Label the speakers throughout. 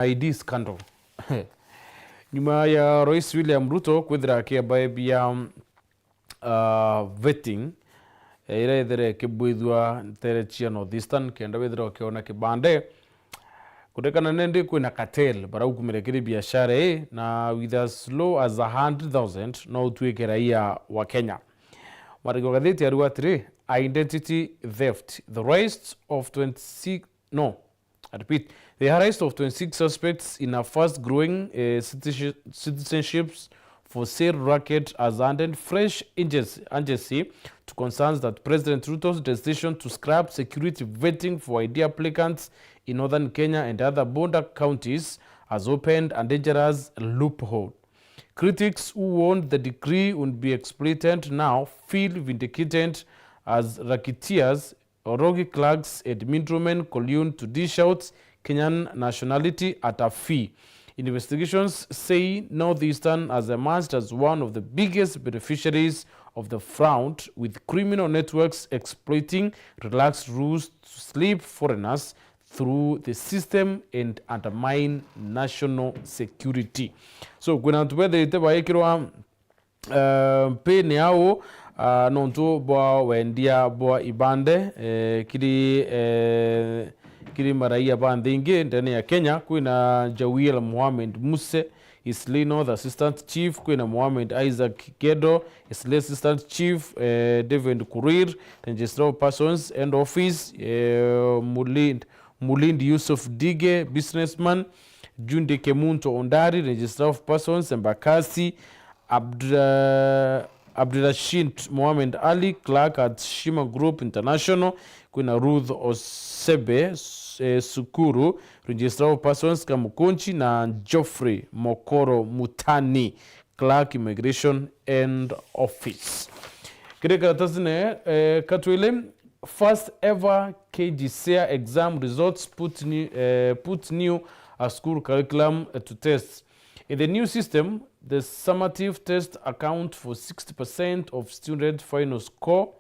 Speaker 1: ID scandal. Nyuma ya Rais William Ruto kwithira kiabae bia vetting ira ithere kibwithwa terechia Northeastern kenda withira ukiona kibande kutekana nende kwina cartel bara ukumirekiri biashara na with as low as 100,000 no utwike raia wa Kenya. Kumurika Mangatheti aruga atiri identity theft, the rise of 26 no I repeat, the arrest of 26 suspects in a fast-growing citizenships for sale racket has added fresh urgency to concerns that President Ruto's decision to scrap security vetting for ID applicants in northern Kenya and other border counties has opened a dangerous loophole. Critics who warned the decree would be exploited now feel vindicated as racketeers or rogue clerks and middlemen collude to dish out Kenyan nationality at a fee. Investigations say Northeastern has emerged as one of the biggest beneficiaries of the front, with criminal networks exploiting relaxed rules to slip foreigners through the system and undermine national security. So kuna tubethe itebaikirwa peni yao nonto bwa wendia bwa ibande kiri maraia bande ingi ndani ya Kenya. Kuna Jawil Mohamed Muse Isli North Assistant Chief, kuna Mohamed Isaac Gedo Isli Assistant Chief, David Kurir Registrar of Persons and Office, Mulind Yusuf Dige businessman, Junde Kemunto Ondari Registrar of Persons, Mbakasi Abdurashid Mohamed Ali, clerk at Shima Group International. Kuna Ruth Osebe Sukuru, Registrar of Persons Kamukunchi, na Geoffrey Mokoro Mutani, clerk Immigration and Office. Kireka tazine katwile first ever KGCSE exam results put new school curriculum to test. In the new system, the summative test account for 60% of student final score.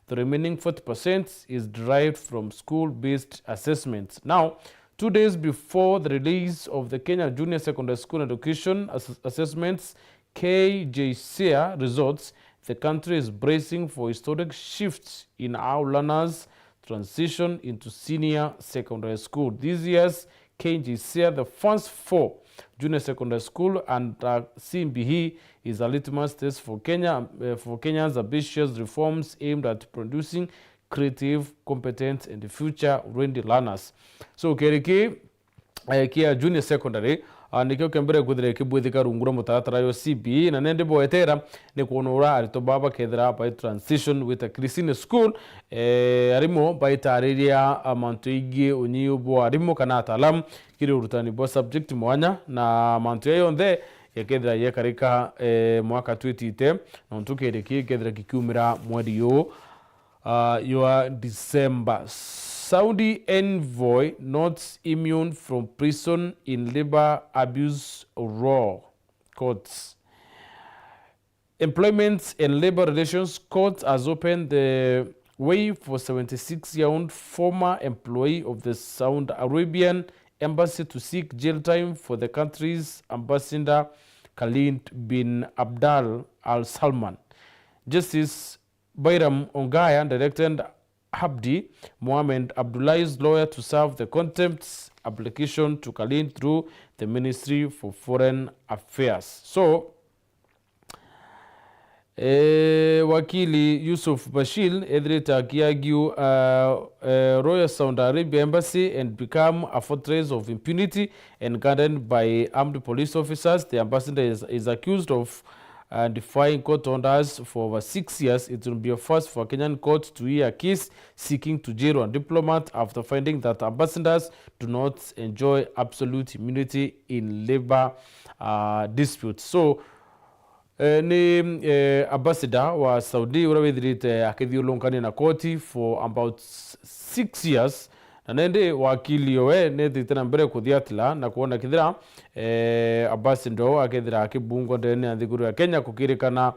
Speaker 1: The remaining 40% is derived from school-based assessments. Now, 2 days before the release of the Kenya Junior Secondary School Education Assessments KJCSE results, the country is bracing for historic shifts in how learners transition into senior secondary school. This year's KJCSE, the first 4 junior secondary school and CMBE, is a litmus test for Kenya's ambitious reforms aimed at producing creative, competent, and future-ready learners. So kereke kia junior secondary nikyo kembere kuthire kibwithika rungura mutaratara yo CBE na nende boetera ni kuonora arito baba kethira by transition with a Christian school arimo by tariria amantu igi onyiyo bo arimo kana atalam kiri urutani bo subject mwanya na mantu yo ndhe yakethira yekarika mwaka twitite na ntukereke kethira kikumira mwedi yo December. Saudi envoy not immune from prison in labor abuse raw courts. Employment and Labor Relations Court has opened the way for 76-year-old former employee of the Saudi Arabian embassy to seek jail time for the country's ambassador Khalid bin Abdal Al Salman. Justice Bayram Ongaya directed Habdi Mohamed Abdullah's lawyer to serve the contempt application to Khalid through the Ministry for Foreign Affairs. So, wakili Yusuf Bashir Edrita Kiagiu Royal Saudi Arabia Embassy and become a fortress of impunity and guarded by armed police officers. The ambassador is accused of defying court orders for over 6 years. It will be a first for a Kenyan court to hear a case seeking to jail a diplomat after finding that ambassadors do not enjoy absolute immunity in labor disputes. So, ni ambassador wa Saudi urawithirite akithiulungania na koti for about 6 years na nende wakili we nethite mbere kuthiatila na kuona kithira ambassador akithira akibungo ndene athiguru ya Kenya kukirikana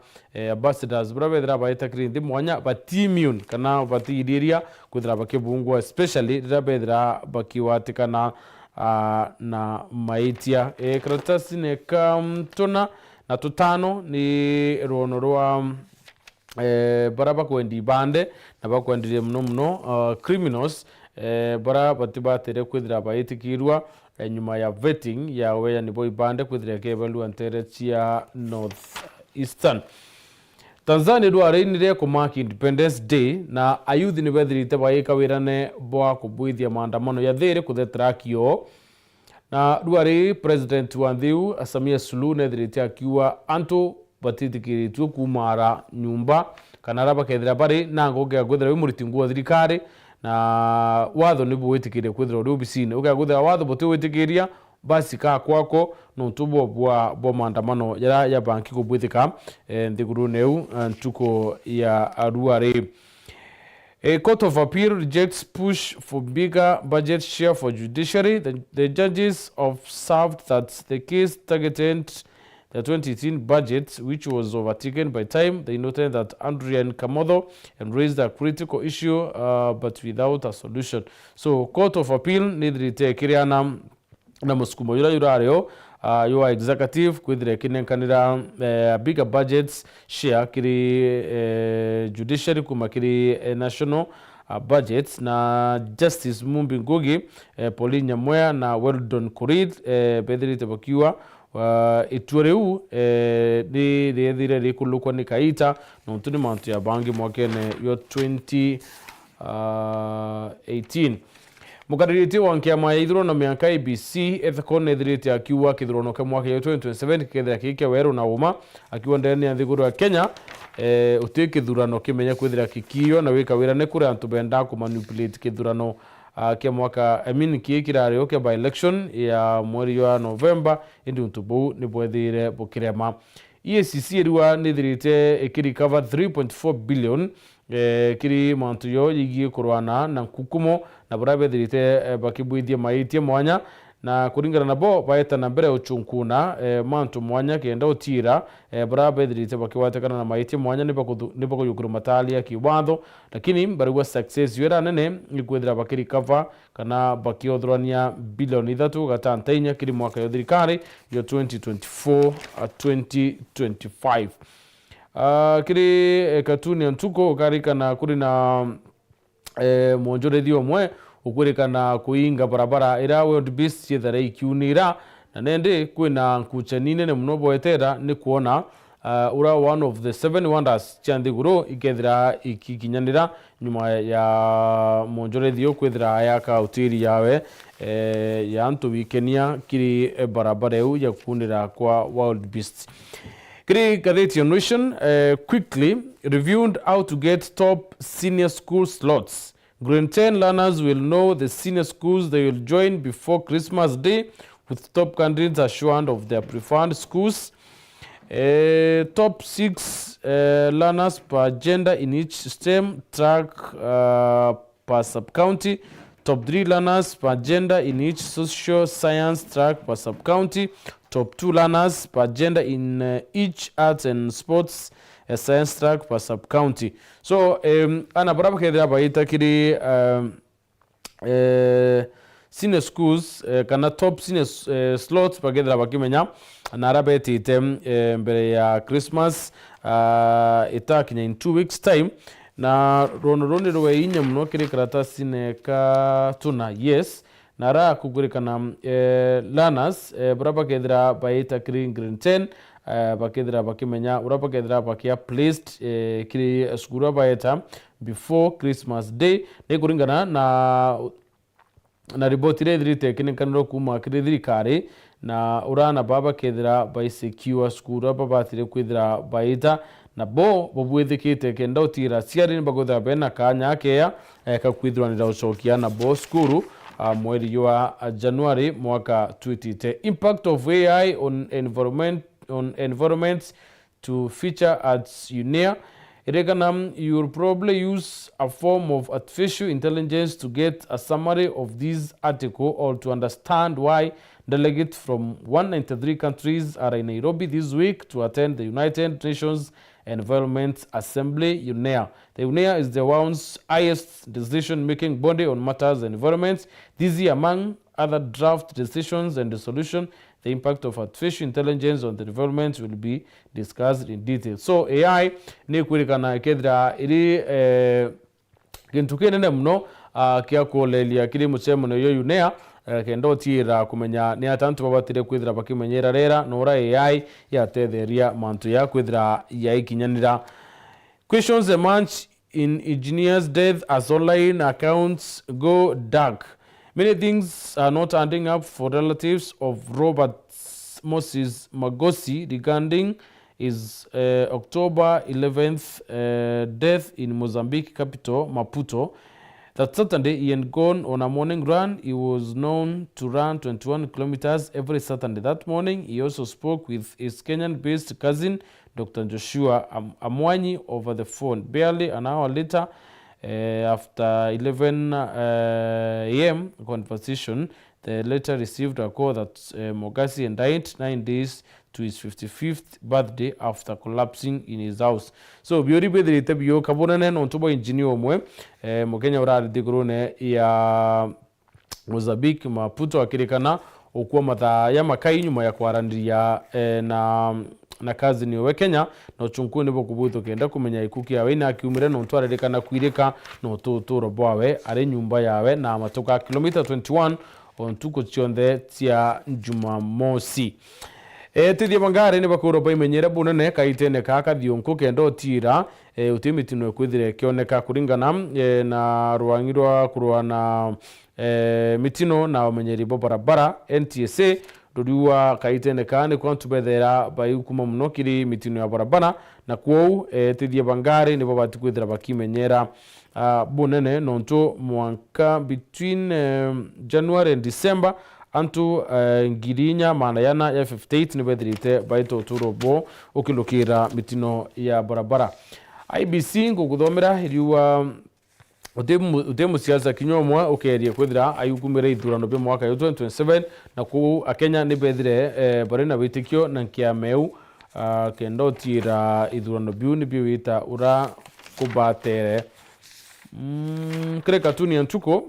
Speaker 1: ambassadors urawithira baita krinthi mwanya batimun kana batiriria kuthira bakibungo especially rabethira bakiwatikana na maitia. Karatasi ne tuna na tutano ni ruono rwa bara bakwendi bande na bakwendirie muno criminals bara batibatere kwithira baitikirwa nyuma ya vetting ya weya ni boy bande kwithira kebelu antere chia North Eastern. Tanzania dwarinire kumaki Independence Day na ayuthi ni bethirite baika wirane bwa kubuithia maandamano ya thiri kuthe track yo na dwari president wa Thiu Samia Suluhu nethirite akiwa antu batitikiritwe kumara nyumba kana raba kethira bari na ngogea gwithira muritingu wa thirikari na watho ni bwitikire kwithira uri obisine uga gwithira watho bote witikiria basi ka kwako no tubo bwa maandamano ya banki kubwithika nthiguru neu ntuko ya aruare. A Court of Appeal rejects push for bigger budget share for judiciary. The judges observed that the case targeted the 2018 budget, which was overtaken by time. They noted that Adrian Kamotho and raised a critical issue, but without a solution. So, Court of Appeal nithirite kiriana na musukumo yurareo your executive kwithire kinenkanira bigger budgets share kiri judiciary kuma kiri national budgets na Justice Mumbi Ngugi Pauline Nyamweya na Weldon Kurid bethirite bakiwa itureu ni thire rikulukwa ni kaita no tuni mantu ya bangi mwakene yo 2018. Mukaririti wa kiama ya ithurano miaka IBC ethako nethirite akiwa kithurano ka mwaka ya 2027 kethira kike weru na uma akiwa ndani ya thiguru ya Kenya utiki thurano kimenya kwithira kikio na wika wira ne kuri antu benda ku manipulate kithurano kia mwaka kikirare ke by election ya mweri wa November indi utubu ni bwethire bukirema. EACC eriwa nithirite ikiri cover 3.4 billion kiri mantu yo yigie kurwana na kukumo na burabe thirite bakibwithie maitie mwanya na kuringana nabo baeta na mbere uchunkuna mantu mwanya kenda utira burabe thirite bakiwatekana na maitie mwanya nipo kuyukuru matali ya kiwatho lakini barigwa success yera nene ikwithira bakiri cover kana bakiothrania bilioni 3 gatantainya kiri mwaka yo thirikari yo 2024 2025. Kiri katuni antuko karikana kuri na monjorethio mwe ukurikana kuinga barabara ira World Beast yethare ikiunira na nende kwina nkuchanine ne muno boetera ni kuona ura one of the 7 wonders chandiguru ikethira ikikinyanira nyuma ya monjorethio kwethira ya kautiri yawe ya antu wikenia kiri barabara eu ya kunira kwa World Beast. Creative Nation quickly reviewed how to get top senior school slots. Grade 10 learners will know the senior schools they will join before Christmas Day, with top candidates assured of their preferred schools. Top 6 learners per gender in each STEM track per sub-county. Top 3 learners per gender in each social science track per sub-county. Top 2 learners per gender in each arts and sports science track per sub-county. So, ana baraba kedra baita kiri senior schools kana top senior slots pa kedra bakimenya na arabeti item mbere ya Christmas itakinya in 2 weeks time na rono rwe inya muno kiri karatasi ne ka tuna yes nara kugurikana learners baraba kedra baita kiri grade 10 bakedra bakimenya uraba kedra bakia placed kiri skura baeta before Christmas Day ne kuringana na report ile dirite kinenkaniro kuma kiri thirikari na urana baba kedra by secure skura baba tire kwithra baita na bobwithikite kenda utira ciari bagothra bena kanya keya kakwithranira ucokia na bo skuru mweri wa January mwaka 2020. Impact of AI on environments to feature at UNEA. You'll probably use a form of artificial intelligence to get a summary of this article or to understand why delegates from 193 countries are in Nairobi this week to attend the United Nations Environment Assembly, UNEA. The UNEA is the world's highest decision-making body on matters environment. This year, among other draft decisions and resolution. The impact of artificial intelligence on the development will be discussed in detail. So AI ni kwirikana kethira iri gintu kinene muno kia kulelia kiri muchemuno yo yunea kendo tira kumenya ni atantu babatire kwithira bakimenyera rera nora AI yatetheria mantu ya kwithira ya ikinyanira. Questions emerge in engineer's death as online accounts go dark. Many things are not adding up for relatives of Robert Moses Magosi regarding his October 11th death in Mozambique capital, Maputo. That Saturday, he had gone on a morning run. He was known to run 21 kilometers every Saturday. That morning, he also spoke with his Kenyan-based cousin, Dr. Joshua Amwanyi, over the phone. Barely an hour later, after 11 a.m. conversation, the latter received a call that Mogasi had died 9 days to his 55th birthday after collapsing in his house. So biori bedrite biyo kabonane no tubo engineer omwe Mukenya urari digurune ya Mozambique Maputo akirikana okuwa matha ya makai nyuma ya kwarandiria na kazi ni we Kenya no chunku nibo kubuto kenda kumenya ikuki yawe na kiumire no twarerekana kwirika no tuturo bwawe ari nyumba yawe na matoka kilomita 21 on tuko chionde tia Jumamosi. Tithia bangare ni bakuro baimenyera bunene kaitene kaka thionko kendo tira utimitino kwithire kioneka kuringana na ruangirwa kurwa na mitino na umenyeri bo barabara NTSA ruriwa kaitene kane kwantu bethera bayukuma muno kiri mitino ya barabara na kwou tithia bangare ni babati kwithira bakimenyera bunene nonto mwanka between January and December antu ngirinya manayana ya 58 ni bethirite baito turobo ukilukira mitino ya barabara. IBC nguguthomera iriwa utemu siasa kinyomwa ukeria kwithira ayukumira ithurano bya mwaka ya 2027 na ku Kenya ni bethire barena bitikio na kiameu kendo tira ithurano byu ni byo wita ura kubatere kre katuni antuko.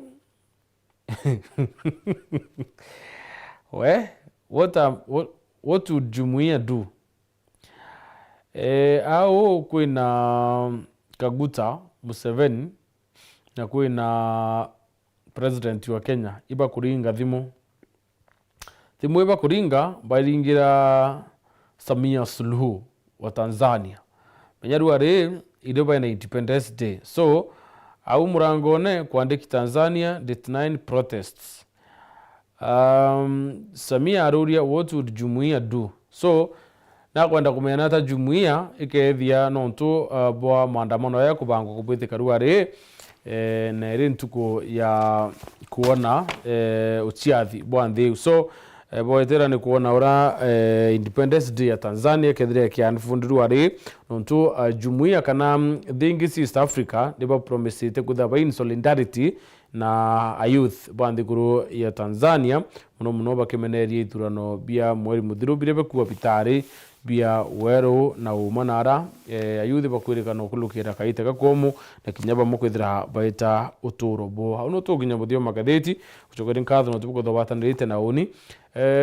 Speaker 1: What would Jumuiya do? Ao kuina Kaguta Museveni na kuina president wa Kenya iba kuringa thimu iba kuringa bairingira Samia Suluhu wa Tanzania menyaru are idoba na Independence Day. So au murangone kuandiki Tanzania date 9 protests. Samia aruria what would Jumuiya do? So na kwenda kumena ta Jumuiya ikethia nontu bwa maandamano ya kubango kubwite karuare na rintuko ya kuona uchiathi bwa ntheu. So boetera ni kuona ura Independence Day ya Tanzania kethire kianfundiru ari nontu Jumuiya kana thingi East Africa niba promisete kuthaba in solidarity na youth bandikuru ya Tanzania muno bakemeneria ithurano bia mweri muthiru birebe kuwa bitari bia wero na umanara youth bakwirikana okulukira kaite gakomu na kinyaba mukwithira baita uturobo hauno tuginya muthio magatheti kuchokera nkatho no tubuko thobatanirite na uni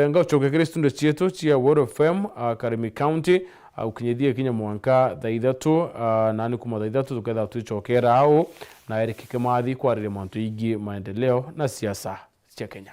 Speaker 1: ngauchokekere studio chietu chia World FM Karimi County ukinyithia kinya mwanka thaithatu nani kuma thaithatu tuketha tuchokera au na erikike mathi kwarire mantu ingi maendeleo na siasa cia Kenya.